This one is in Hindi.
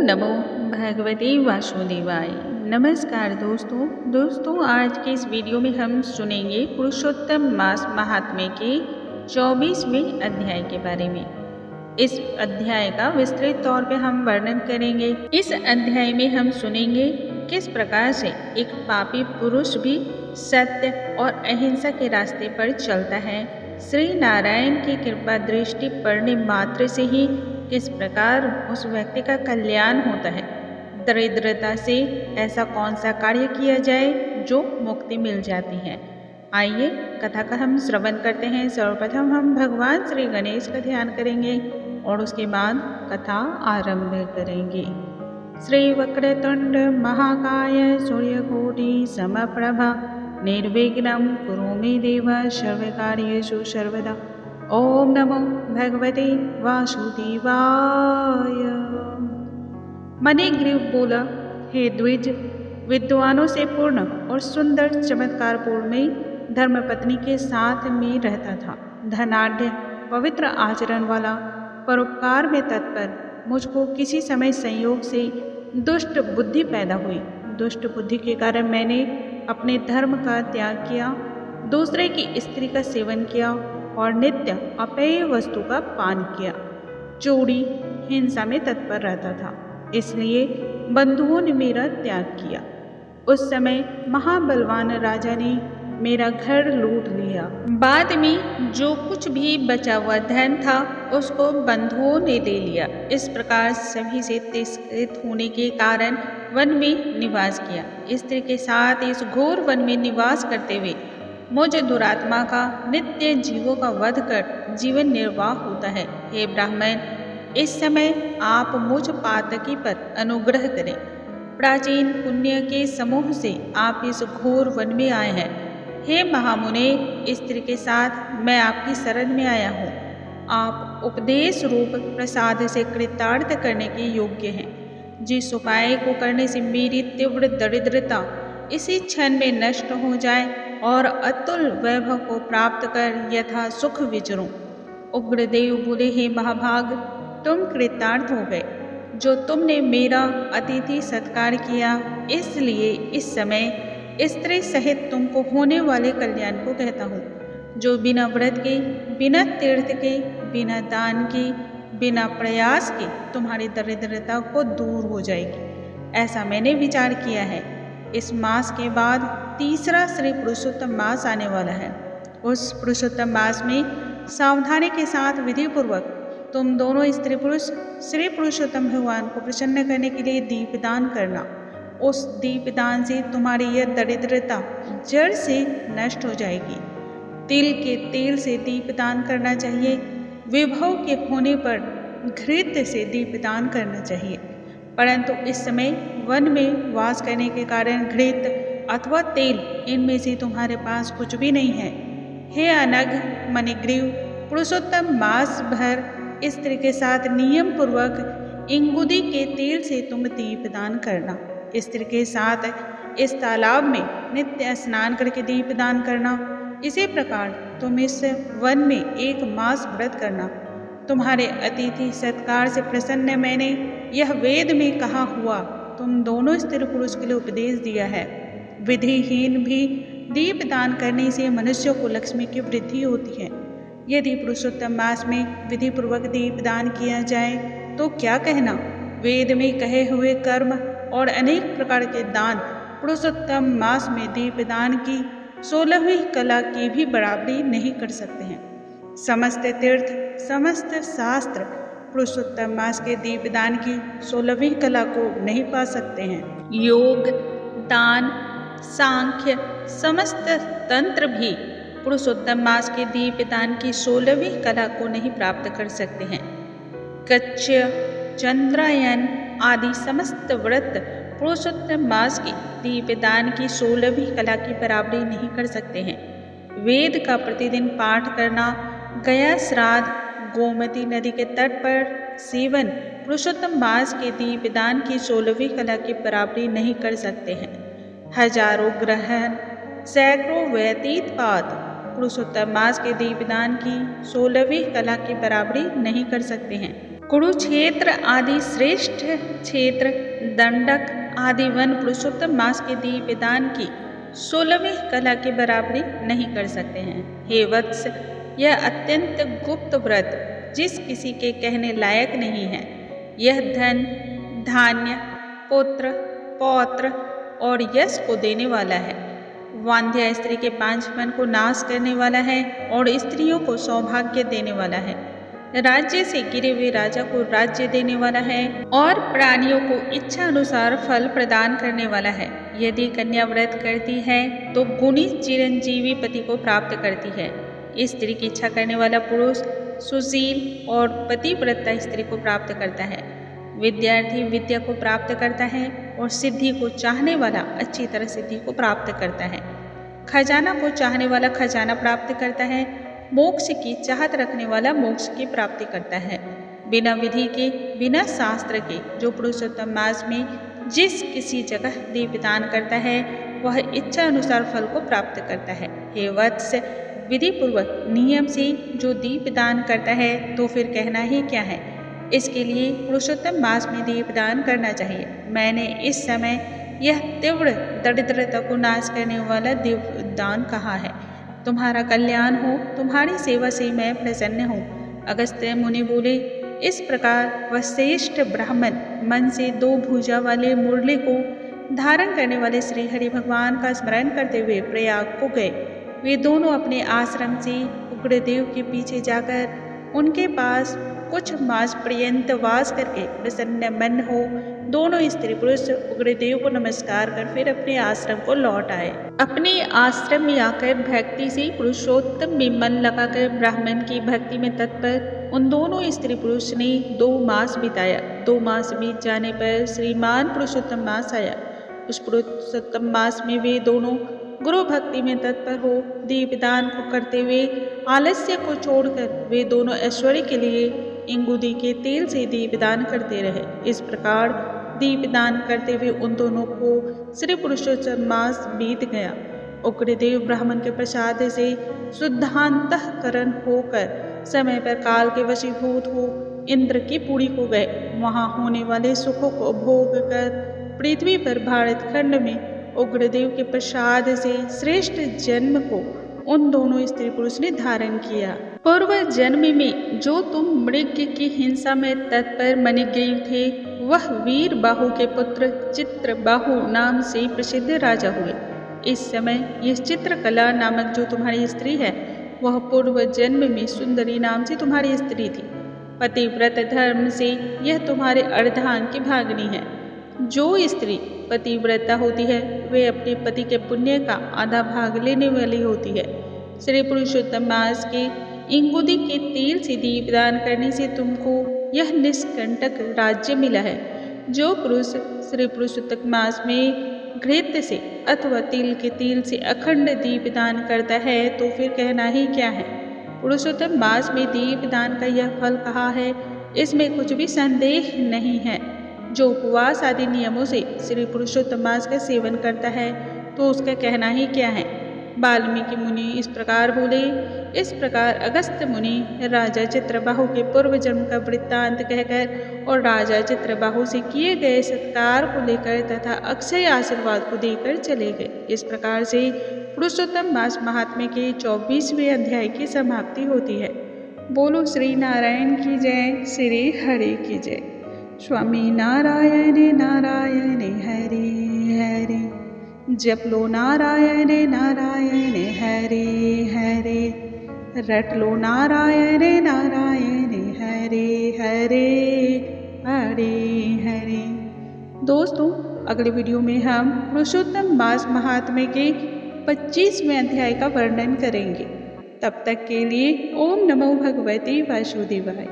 नमो भगवते वासुदेवाय। नमस्कार दोस्तों आज के इस वीडियो में हम सुनेंगे पुरुषोत्तम मास महात्म्य के 24वें अध्याय के बारे में। इस अध्याय का विस्तृत तौर पे हम वर्णन करेंगे। इस अध्याय में हम सुनेंगे किस प्रकार से एक पापी पुरुष भी सत्य और अहिंसा के रास्ते पर चलता है। श्री नारायण की कृपा दृष्टि पड़ने मात्र से ही किस प्रकार उस व्यक्ति का कल्याण होता है। दरिद्रता से ऐसा कौन सा कार्य किया जाए जो मुक्ति मिल जाती है। आइए कथा का हम श्रवण करते हैं। सर्वप्रथम हम भगवान श्री गणेश का ध्यान करेंगे और उसके बाद कथा आरंभ करेंगे। श्री वक्रतुंड महाकाय सूर्यकोटि समप्रभा निर्विघ्नं कुरु मे देव सर्वकार्येषु सर्वदा। ओम नमो भगवते वासुदेवाय। मणिग्रीव बोला, हे द्विज, विद्वानों से पूर्ण और सुंदर चमत्कारपूर्ण में धर्मपत्नी के साथ में रहता था। धनाढ्य पवित्र आचरण वाला, परोपकार में तत्पर, मुझको किसी समय संयोग से दुष्ट बुद्धि पैदा हुई। दुष्ट बुद्धि के कारण मैंने अपने धर्म का त्याग किया, दूसरे की स्त्री का सेवन किया और नित्य अपेय वस्तु का पान किया। चोरी हिंसा में तत्पर रहता था, इसलिए बंधुओं ने मेरा त्याग किया। उस समय महाबलवान राजा ने मेरा घर लूट लिया। बाद में जो कुछ भी बचा हुआ धन था उसको बंधुओं ने ले लिया। इस प्रकार सभी से तिरस्कृत होने के कारण वन में निवास किया। स्त्री के साथ इस घोर वन में निवास करते हुए मुझ दुरात्मा का नित्य जीवों का वध कर जीवन निर्वाह होता है। हे ब्राह्मण, इस समय आप मुझ पातकी पर अनुग्रह करें। प्राचीन पुण्य के समूह से आप इस घोर वन में आए हैं। हे महामुने, स्त्री के साथ मैं आपकी शरण में आया हूँ। आप उपदेश रूप प्रसाद से कृतार्थ करने के योग्य हैं। जिस उपाय को करने से मेरी तीव्र दरिद्रता इसी क्षण में नष्ट हो जाए और अतुल वैभव को प्राप्त कर यथा सुख विचरूं। उग्रदेव बोले, हे महाभाग, तुम कृतार्थ हो गए। जो तुमने मेरा अतिथि सत्कार किया, इसलिए इस समय स्त्री सहित तुमको होने वाले कल्याण को कहता हूँ। जो बिना व्रत के, बिना तीर्थ के, बिना दान के, बिना प्रयास के तुम्हारी दरिद्रता को दूर हो जाएगी, ऐसा मैंने विचार किया है। इस मास के बाद तीसरा श्री पुरुषोत्तम मास आने वाला है। उस पुरुषोत्तम मास में सावधानी के साथ विधि पूर्वक तुम दोनों स्त्री पुरुष श्री पुरुषोत्तम भगवान को प्रसन्न करने के लिए दीपदान करना। उस दीपदान से तुम्हारी यह दरिद्रता जड़ से नष्ट हो जाएगी। तिल के तेल से दीपदान करना चाहिए। विभव के होने पर घृत से दीपदान करना चाहिए, परंतु इस समय वन में वास करने के कारण घृत अथवा तेल इनमें से तुम्हारे पास कुछ भी नहीं है। हे अनघ मणिग्रीव, पुरुषोत्तम मास भर स्त्री के साथ नियम पूर्वक इंगुदी के तेल से तुम दीपदान करना। स्त्री के साथ इस तालाब में नित्य स्नान करके दीपदान करना। इसी प्रकार तुम इस वन में 1 मास व्रत करना। तुम्हारे अतिथि सत्कार से प्रसन्न मैंने यह वेद में कहा हुआ तुम दोनों स्त्री पुरुष के लिए उपदेश दिया है। विधिहीन भी दीपदान करने से मनुष्य को लक्ष्मी की वृद्धि होती है। यदि पुरुषोत्तम मास में विधि पूर्वक दीपदान किया जाए तो क्या कहना। वेद में कहे हुए कर्म और अनेक प्रकार के दान पुरुषोत्तम मास में दीपदान की 16वीं कला की भी बराबरी नहीं कर सकते हैं। समस्त तीर्थ, समस्त शास्त्र पुरुषोत्तम मास के दीपदान की 16वीं कला को नहीं पा सकते हैं। योग, दान, सांख्य, समस्त तंत्र भी पुरुषोत्तम मास के दीपदान की 16वीं कला को नहीं प्राप्त कर सकते हैं। कच्य, चंद्रायन आदि समस्त व्रत पुरुषोत्तम मास के दीपदान की 16वीं कला की बराबरी नहीं कर सकते हैं। वेद का प्रतिदिन पाठ करना, गया श्राद्ध, गोमती नदी के तट पर सेवन पुरुषोत्तम मास के दीपदान की 16वीं कला की बराबरी नहीं कर सकते हैं। हजारों ग्रहण, सैकड़ों व्यतीत पात पुरुषोत्तम मास के दीपदान की 16वीं कला की बराबरी नहीं कर सकते हैं। कुरुक्षेत्र आदि श्रेष्ठ क्षेत्र, दंडक आदि वन पुरुषोत्तम मास के दीपदान की 16वीं कला की बराबरी नहीं कर सकते हैं। हे वत्स, यह अत्यंत गुप्त व्रत जिस किसी के कहने लायक नहीं है, यह धन, धान्य, पुत्र, पौत्र और यश को देने वाला है। वांध्या स्त्री के 5 मन को नाश करने वाला है और स्त्रियों को सौभाग्य देने वाला है। राज्य से गिरे हुए राजा को राज्य देने वाला है और प्राणियों को इच्छा अनुसार फल प्रदान करने वाला है। यदि कन्या व्रत करती है तो गुणी चिरंजीवी पति को प्राप्त करती है। स्त्री की इच्छा करने वाला पुरुष सुशील और पतिव्रता स्त्री को प्राप्त करता है। विद्यार्थी विद्या को प्राप्त करता है और सिद्धि को चाहने वाला अच्छी तरह सिद्धि को प्राप्त करता है। खजाना को चाहने वाला खजाना प्राप्त करता है। मोक्ष की चाहत रखने वाला मोक्ष की प्राप्ति करता है। बिना विधि के, बिना शास्त्र के जो पुरुषोत्तम मास में जिस किसी जगह दीपदान करता है वह इच्छा अनुसार फल को प्राप्त करता है। हे वत्स, विधि पूर्वक नियम से जो दीपदान करता है तो फिर कहना ही क्या है। इसके लिए पुरुषोत्तम मास में दीपदान करना चाहिए। मैंने इस समय यह तीव्र दरिद्रता को नाश करने वाला दीपदान कहा है। तुम्हारा कल्याण हो, तुम्हारी सेवा से मैं प्रसन्न हूँ। अगस्त्य मुनि बोले, इस प्रकार वह श्रेष्ठ ब्राह्मण मन से 2 भुजा वाले मुरली को धारण करने वाले श्री हरि भगवान का स्मरण करते हुए प्रयाग को गए। वे दोनों अपने आश्रम से उग्रदेव के पीछे जाकर उनके पास कुछ मास पर्यंत वास करके प्रसन्न मन हो दोनों स्त्री पुरुष उग्रदेव को नमस्कार कर फिर अपने आश्रम को लौट आए। अपने आश्रम में आकर भक्ति से पुरुषोत्तम में मन लगाकर ब्राह्मण की भक्ति में तत्पर उन दोनों स्त्री पुरुष ने 2 मास बिताया। 2 मास बीत जाने पर श्रीमान पुरुषोत्तम मास आया। उस पुरुषोत्तम मास में वे दोनों गुरु भक्ति में तत्पर हो दीपदान को करते हुए आलस्य को छोड़कर वे दोनों ऐश्वर्य के लिए इंगुदी के तेल से दीपदान करते रहे। इस प्रकार दीपदान करते हुए उन दोनों को श्री पुरुषोत्तम मास बीत गया। उग्रदेव ब्राह्मण के प्रसाद से शुद्धांतःकरण होकर समय पर काल के वशीभूत हो इंद्र की पुरी को गए। वहां होने वाले सुखों को भोग कर पृथ्वी पर भारत खंड में उग्रदेव के प्रसाद से श्रेष्ठ जन्म को उन दोनों स्त्री पुरुष ने धारण किया। पूर्व जन्म में जो तुम मृग की हिंसा में तत्पर मनी गए थे वह वीर बाहु के पुत्र चित्रबाहु नाम से प्रसिद्ध राजा हुए। इस समय यह चित्रकला नामक जो तुम्हारी स्त्री है वह पूर्व जन्म में सुंदरी नाम से तुम्हारी स्त्री थी। पतिव्रत धर्म से यह तुम्हारे अर्धांग की भागनी है। जो स्त्री पतिव्रता होती है वे अपने पति के पुण्य का आधा भाग लेने वाली होती है। श्री पुरुषोत्तम मास के इंगुदी के तेल से दीपदान करने से तुमको यह निष्कंटक राज्य मिला है। जो पुरुष श्री पुरुषोत्तम मास में घृत से अथवा तिल के तेल से अखंड दीपदान करता है तो फिर कहना ही क्या है। पुरुषोत्तम मास में दीपदान का यह फल कहा है, इसमें कुछ भी संदेह नहीं है। जो उपवास आदि नियमों से श्री पुरुषोत्तम मास का सेवन करता है तो उसका कहना ही क्या है। वाल्मीकि मुनि इस प्रकार बोले। इस प्रकार अगस्त्य मुनि राजा चित्रबाहु के पूर्व जन्म का वृत्तांत कहकर और राजा चित्रबाहु से किए गए सत्कार को लेकर तथा अक्षय आशीर्वाद को देकर चले गए। इस प्रकार से पुरुषोत्तम मास महात्म्य के 24वें अध्याय की समाप्ति होती है। बोलो श्री नारायण की जय, श्री हरि की जय। स्वामी नारायण नारायण हरे हरे, जप लो नारायण नारायण हरे हरे, रट लो नारायण नारायण हरे हरे हरे हरे। दोस्तों, अगले वीडियो में हम पुरुषोत्तम मास महात्म्य के 25वें अध्याय का वर्णन करेंगे। तब तक के लिए ओम नमो भगवते वासुदेवाय।